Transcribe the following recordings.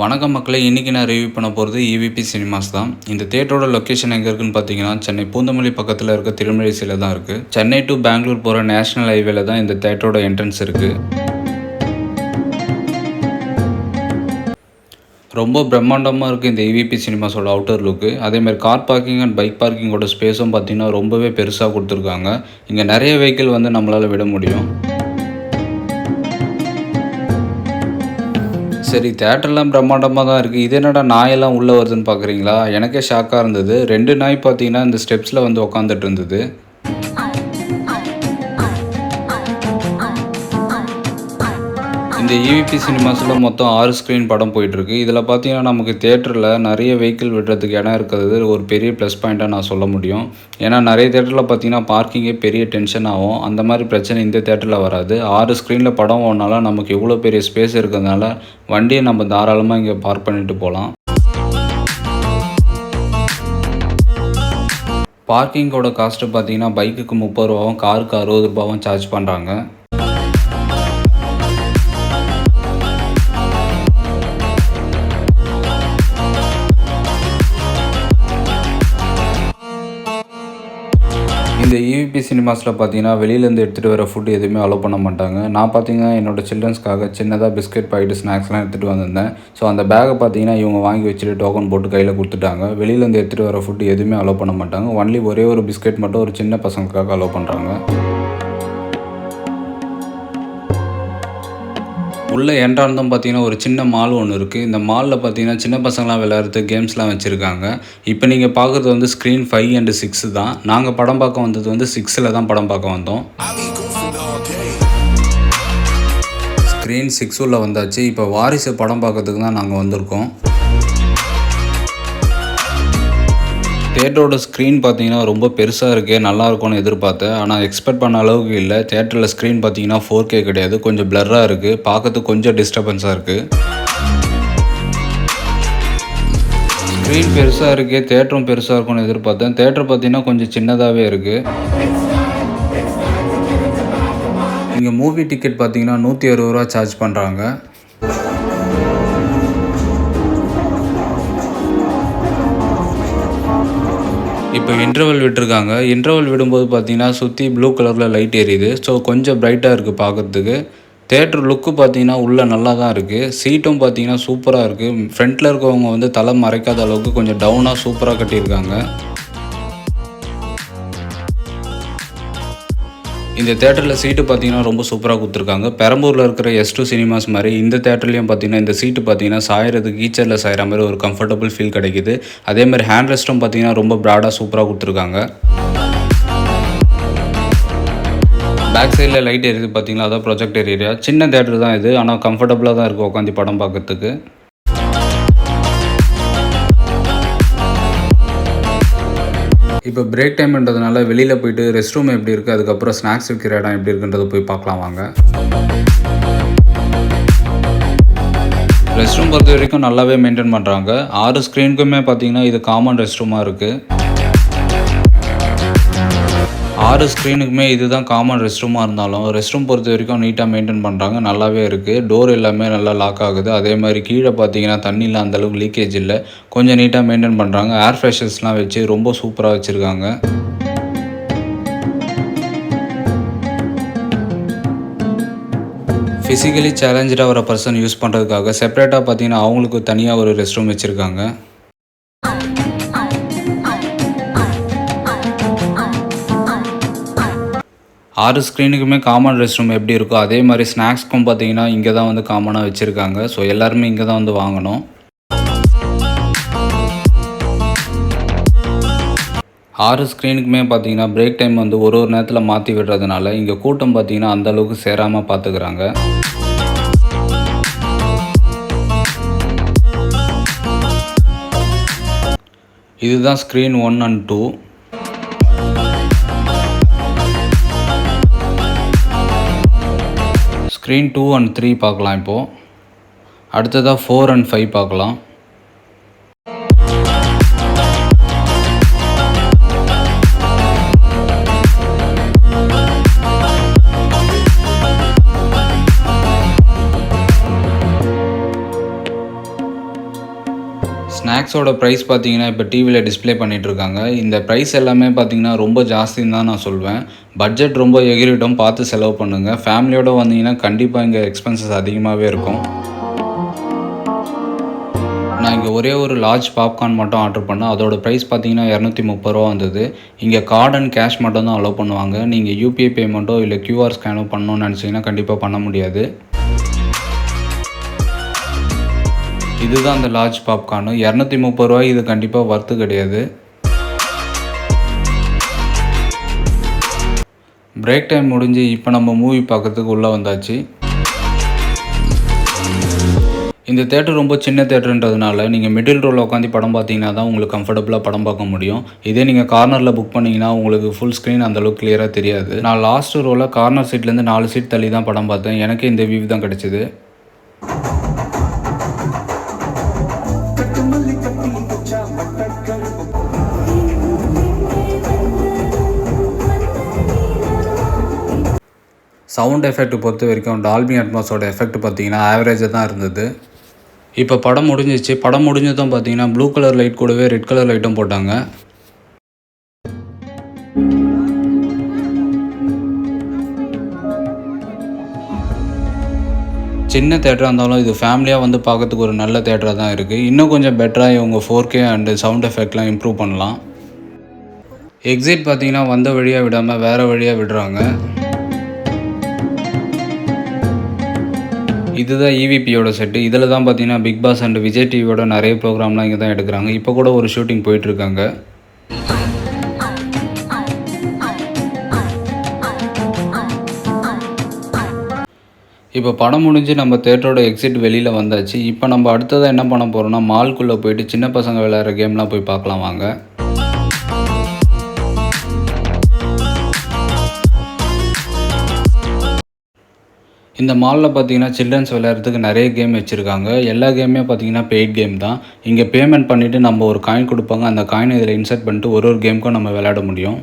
வணக்கம் மக்களே, இன்றைக்கி நான் ரிவ்யூ பண்ண போகிறது EVP சினிமாஸ் தான். இந்த தியேட்டரோட லொக்கேஷன் எங்கே இருக்குன்னு பார்த்தீங்கன்னா, சென்னை பூந்தமல்லி பக்கத்தில் இருக்க திருமழிசையில் தான் இருக்குது. சென்னை டு பெங்களூர் போகிற நேஷனல் ஹைவேல தான் இந்த தியேட்டரோட என்ட்ரன்ஸ் இருக்குது. ரொம்ப பிரம்மாண்டமாக இருக்குது இந்த EVP சினிமாஸோட அவுட்டர் லுக்கு. அதேமாதிரி கார் பார்க்கிங் அண்ட் பைக் பார்க்கிங்கோட ஸ்பேஸும் பார்த்திங்கன்னா ரொம்பவே பெருசாக கொடுத்துருக்காங்க. இங்கே நிறைய வெஹிக்கிள் வந்து நம்மளால் விட முடியும். சரி, தேட்டர்லாம் பிரம்மாண்டமாக தான் இருக்குது. இது என்னடா நாயெல்லாம் உள்ளே வருதுன்னு பார்க்குறீங்களா? எனக்கே ஷாக்காக இருந்தது. 2 நாய் பார்த்தீங்கன்னா இந்த ஸ்டெப்ஸில் வந்து உக்காந்துட்டு இருந்தது. இந்த EVP சினிமாஸில் மொத்தம் 6 ஸ்க்ரீன் படம் போயிட்டுருக்கு. இதில் பார்த்தீங்கன்னா நமக்கு தேட்டரில் நிறைய வெஹிக்கிள் விடுறதுக்கு இடம் இருக்கிறது ஒரு பெரிய ப்ளஸ் பாயிண்ட்டாக நான் சொல்ல முடியும். ஏன்னா நிறைய தேட்டரில் பார்த்தீங்கன்னா பார்க்கிங்கே பெரிய டென்ஷன் ஆகும். அந்த மாதிரி பிரச்சனை இந்த தேட்டரில் வராது. 6 ஸ்க்ரீனில் படம் ஓடனால நமக்கு எவ்வளோ பெரிய ஸ்பேஸ் இருக்கிறதுனால வண்டியை நம்ம தாராளமாக இங்கே பார்க் பண்ணிட்டு போகலாம். பார்க்கிங்கோட காஸ்ட்டு பார்த்தீங்கன்னா பைக்குக்கு 30 ரூபாவும் காருக்கு 60 ரூபாவும் சார்ஜ் பண்ணுறாங்க. இந்த EVP சினிமாஸில் பார்த்தீங்கன்னா வெளியிலேருந்து எடுத்துகிட்டு வர ஃபுட் எதுவுமே அலோவ் பண்ண மாட்டாங்க. நான் பார்த்தீங்கன்னா என்னோடய சில்ட்ரன்ஸ்க்காக சின்னதாக பிஸ்கெட் பாக்கெட்டு ஸ்நாக்ஸ்லாம் எடுத்துகிட்டு வந்திருந்தேன். ஸோ அந்த பேக்கை பார்த்தீங்கன்னா இவங்க வாங்கி வச்சுட்டு டோக்கன் போட்டு கையில் கொடுத்துட்டாங்க. வெளியிலேருந்து எடுத்துகிட்டு வர ஃபுட் எதுவுமே அலோவ் பண்ண மாட்டாங்க. ஒன்லி ஒரே ஒரு பிஸ்கெட் மட்டும் ஒரு சின்ன பசங்களுக்காக அலோவ் பண்ணுறாங்க. உள்ளே என்ட்ரானதும் பார்த்தீங்கன்னா ஒரு சின்ன மால் ஒன்று இருக்குது. இந்த மாலில் பார்த்தீங்கன்னா சின்ன பசங்களாம் விளையாடுறதுக்கு கேம்ஸ்லாம் வச்சுருக்காங்க. இப்போ நீங்கள் பார்க்குறது வந்து ஸ்க்ரீன் 5 and 6 தான். நாங்கள் படம் பார்க்க வந்தது வந்து 6ல் தான் படம் பார்க்க வந்தோம். ஸ்க்ரீன் 6 உள்ள வந்தாச்சு. இப்போ வாரிசு படம் பார்க்கறதுக்கு தான் நாங்கள் வந்திருக்கோம். தேட்டரோட ஸ்க்ரீன் பார்த்தீங்கன்னா ரொம்ப பெருசாக இருக்குது, நல்லாயிருக்கும்னு எதிர்பார்த்தேன். ஆனால் எக்ஸ்பெக்ட் பண்ண அளவுக்கு இல்லை. தேட்டரில் ஸ்க்ரீன் பார்த்தீங்கன்னா 4K கிடையாது, கொஞ்சம் பிளர்ராக இருக்குது, பார்க்கறதுக்கு கொஞ்சம் டிஸ்டர்பன்ஸாக இருக்குது. ஸ்க்ரீன் பெருசாக இருக்குது, தேட்டரும் பெருசாக இருக்கும்னு எதிர்பார்த்தேன். தேட்டர் பார்த்தீங்கன்னா கொஞ்சம் சின்னதாகவே இருக்குது. இங்கே மூவி டிக்கெட் பார்த்தீங்கன்னா 160 ரூபா சார்ஜ் பண்ணுறாங்க. இப்போ இன்டர்வல் விட்டுருக்காங்க. இன்டர்வல் விடும்போது பார்த்தீங்கன்னா சுற்றி ப்ளூ கலரில் லைட் எரியுது. ஸோ கொஞ்சம் பிரைட்டாக இருக்குது பார்க்குறதுக்கு. தேட்டர் லுக்கு பார்த்தீங்கன்னா உள்ளே நல்லா தான் இருக்குது. சீட்டும் பார்த்தீங்கன்னா சூப்பராக இருக்குது. ஃப்ரண்ட்டில் இருக்கவங்க வந்து தலை மறைக்காத அளவுக்கு கொஞ்சம் டவுனாக சூப்பராக கட்டியிருக்காங்க. இந்த தேட்டரில் சீட்டு பார்த்தீங்கன்னா ரொம்ப சூப்பராக கொடுத்துருக்காங்க. பெரம்பூரில் இருக்கிற S2 சினிமாஸ் மாதிரி இந்த தேட்டர்லேயும் பார்த்தீங்கன்னா இந்த சீட்டு பார்த்தீங்கன்னா சாயறதுக்கு ஈச்சரில் சாயிற மாதிரி ஒரு கம்ஃபர்டபுள் ஃபீல் கிடைக்குது. அதே மாதிரி ஹேண்ட் ரெஸ்ட்டும் பார்த்தீங்கன்னா ரொம்ப ப்ராடாக சூப்பராக கொடுத்துருக்காங்க. பேக் சைடில் லைட் எரியுது பார்த்தீங்களா, அதான் ப்ரொஜெக்டர் ஏரியா. சின்ன தேட்டர் தான் இது, ஆனால் கம்ஃபர்டபுளாக தான் இருக்குது உட்காந்து படம் பார்க்கறதுக்கு. இப்போ பிரேக் டைம்ன்றதுனால வெளியில் போயிட்டு ரெஸ்ட் ரூம் எப்படி இருக்குது, அதுக்கப்புறம் ஸ்நாக்ஸ் விற்கிற இடம் எப்படி இருக்குன்றதை போய் பார்க்கலாம் வாங்க. ரெஸ்ட் ரூம் பொறுத்த வரைக்கும் நல்லாவே மெயின்டைன் பண்ணுறாங்க. 6 ஸ்க்ரீனுக்குமே பார்த்தீங்கன்னா இது காமன் ரெஸ்ட் ரூமாக இருக்குது. 6 ஸ்க்ரீனுக்குமே இதுதான் காமன் ரெஸ்ட் ரூமாக இருந்தாலும் ரெஸ்ட் ரூம் பொறுத்த வரைக்கும் நீட்டாக மெயின்டைன் பண்ணுறாங்க, நல்லாவே இருக்குது. டோர் எல்லாமே நல்லா லாக் ஆகுது. அதே மாதிரி கீழே பார்த்தீங்கன்னா தண்ணியில் அந்தளவுக்கு லீக்கேஜ் இல்லை, கொஞ்சம் நீட்டாக மெயின்டைன் பண்ணுறாங்க. ஏர் ஃப்ரெஷர்ஸ்லாம் வச்சு ரொம்ப சூப்பராக வச்சுருக்காங்க. ஃபிசிக்கலி சேலஞ்சாக வர பர்சன் யூஸ் பண்ணுறதுக்காக செப்பரேட்டாக பார்த்தீங்கன்னா அவங்களுக்கு தனியாக ஒரு ரெஸ்ட் ரூம் வச்சுருக்காங்க. ஆறு ஸ்க்ரீனுக்குமே காமன் ரெஸ்ட் ரூம் எப்படி இருக்கோ அதே மாதிரி ஸ்நாக்ஸ்க்கும் பார்த்தீங்கன்னா இங்கே தான் வந்து காமனாக வச்சுருக்காங்க. ஸோ எல்லாருமே இங்கே தான் வந்து வாங்கணும். 6 ஸ்க்ரீனுக்குமே பார்த்தீங்கன்னா பிரேக் டைம் வந்து ஒரு நேரத்தில் மாற்றி விடுறதுனால இங்கே கூட்டம் பார்த்தீங்கன்னா அந்தளவுக்கு சேராமல் பார்த்துக்கிறாங்க. இதுதான் ஸ்க்ரீன் 1 and 2. ஸ்க்ரீன் 2 and 3 பார்க்கலாம். இப்போது அடுத்ததாக 4 and 5 பார்க்கலாம். ஸ்நாக்ஸோட ப்ரைஸ் பார்த்தீங்கன்னா இப்போ டிவியில் டிஸ்ப்ளே பண்ணிகிட்ருக்காங்க. இந்த ப்ரைஸ் எல்லாமே பார்த்தீங்கன்னா ரொம்ப ஜாஸ்தின்னு தான் நான் சொல்வேன். பட்ஜெட் ரொம்ப எகிறிடும், பார்த்து செலவு பண்ணுங்கள். ஃபேமிலியோடு வந்தீங்கன்னா கண்டிப்பாக இங்கே எக்ஸ்பென்சஸ் அதிகமாகவே இருக்கும். நான் இங்கே ஒரே ஒரு லார்ஜ் பாப்கார்ன் மட்டும் ஆர்டர் பண்ணேன். அதோட ப்ரைஸ் பார்த்தீங்கன்னா ₹230 வந்தது. இங்கே கார்டு அண்ட் கேஷ் மட்டும் தான் அலோவ் பண்ணுவாங்க. நீங்கள் யூபிஐ பேமெண்ட்டோ இல்லை QR ஸ்கேனோ பண்ணணும்னு நினச்சிங்கன்னா கண்டிப்பாக பண்ண முடியாது. இதுதான் அந்த லார்ஜ் பாப்கார்னு. ₹230 இது கண்டிப்பாக வர்த்து கிடையாது. பிரேக் டைம் முடிஞ்சு இப்போ நம்ம மூவி பார்க்கறதுக்கு உள்ளே வந்தாச்சு. இந்த தேட்டர் ரொம்ப சின்ன தேட்டருன்றதுனால நீங்கள் மிடில் ரோவில் உட்காந்து படம் பார்த்தீங்கன்னா தான் உங்களுக்கு கம்ஃபர்டபுளாக படம் பார்க்க முடியும். இதே நீங்கள் கார்னரில் புக் பண்ணிங்கன்னா உங்களுக்கு ஃபுல் ஸ்க்ரீன் அந்தளவுக்கு கிளியராக தெரியாது. நான் லாஸ்ட் ரோவில் கார்னர் சீட்லேருந்து 4 சீட் தள்ளி தான் படம் பார்த்தேன். எனக்கு இந்த வியூ தான் கிடச்சிது. சவுண்ட் எஃபெக்ட் பொறுத்த வரைக்கும் டால்பி அட்மாஸோட எஃபெக்ட் பார்த்தீங்கன்னா ஆவரேஜாக தான் இருந்தது. இப்போ படம் முடிஞ்சிச்சு. படம் முடிஞ்சதும் பார்த்தீங்கன்னா ப்ளூ கலர் லைட் கூடவே ரெட் கலர் லைட்டும் போட்டாங்க. சின்ன தேட்டராக இருந்தாலும் இது ஃபேமிலியாக வந்து பார்க்கறதுக்கு ஒரு நல்ல தேட்டராக தான் இருக்குது. இன்னும் கொஞ்சம் பெட்டராக இவங்க 4K அண்டு சவுண்ட் எஃபெக்ட்லாம் இம்ப்ரூவ் பண்ணலாம். எக்ஸிட் பார்த்தீங்கன்னா வந்த வழியாக விடாமல் வேறு வழியாக விடுறாங்க. இதுதான் EVPயோட செட்டு. இதில் தான் பார்த்தீங்கன்னா பிக் பாஸ் அண்ட் விஜய் டிவியோட நிறைய ப்ரோக்ராம்லாம் இங்கே தான் எடுக்கிறாங்க. இப்போ கூட ஒரு ஷூட்டிங் போயிட்டுருக்காங்க. இப்போ படம் முடிஞ்சு நம்ம தேட்டரோட எக்ஸிட் வெளியில் வந்தாச்சு. இப்போ நம்ம அடுத்ததாக என்ன பண்ண போகிறோம்னா மால்குள்ளே போயிட்டு சின்ன பசங்க விளையாடுற கேம்லாம் போய் பார்க்கலாம் வாங்க. இந்த மாலில் பார்த்தீங்கன்னா சில்ட்ரன்ஸ் விளையாடுறதுக்கு நிறைய கேம் வச்சுருக்காங்க. எல்லா கேமுமே பார்த்தீங்கன்னா பெய்ட் கேம் தான். இங்கே பேமெண்ட் பண்ணிவிட்டு நம்ம ஒரு காயின் கொடுப்பாங்க. அந்த காயினை இதில் இன்சர்ட் பண்ணிட்டு ஒரு கேமுக்கும் நம்ம விளையாட முடியும்.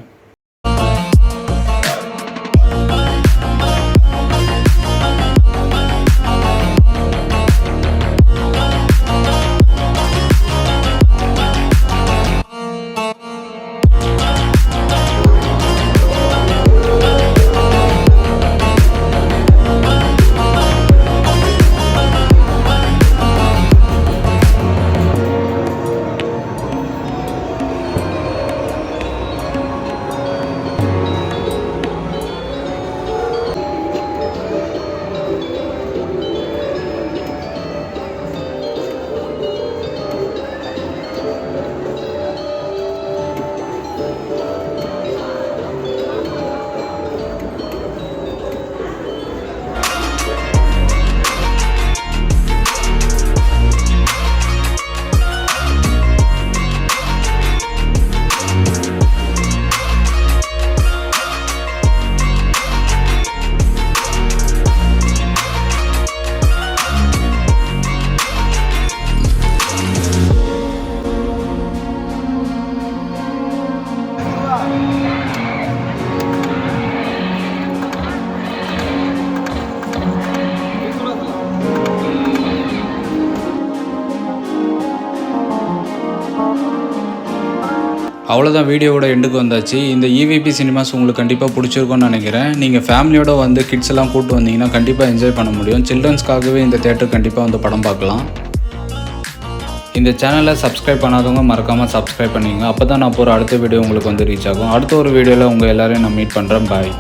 அவ்வளோதான், வீடியோவோட எண்டுக்கு வந்தாச்சு. இந்த EVP சினிமாஸ் உங்களுக்கு கண்டிப்பாக பிடிச்சிருக்கும்னு நினைக்கிறேன். நீங்கள் ஃபேமிலியோடு வந்து கிட்ஸ் எல்லாம் கூப்பிட்டு வந்தீங்கன்னா கண்டிப்பாக என்ஜாய் பண்ண முடியும். சில்ட்ரன்ஸ்க்காகவே இந்த தேட்டர் கண்டிப்பாக வந்து படம் பார்க்கலாம். இந்த சேனலை சப்ஸ்கிரைப் பண்ணாதவங்க மறக்காமல் சப்ஸ்கிரைப் பண்ணிங்க. அப்போ தான் நான் போகிற அடுத்த வீடியோ உங்களுக்கு வந்து ரீச் ஆகும். அடுத்த ஒரு வீடியோவில் உங்கள் எல்லோரையும் நான் மீட் பண்ணுறேன். பாய்.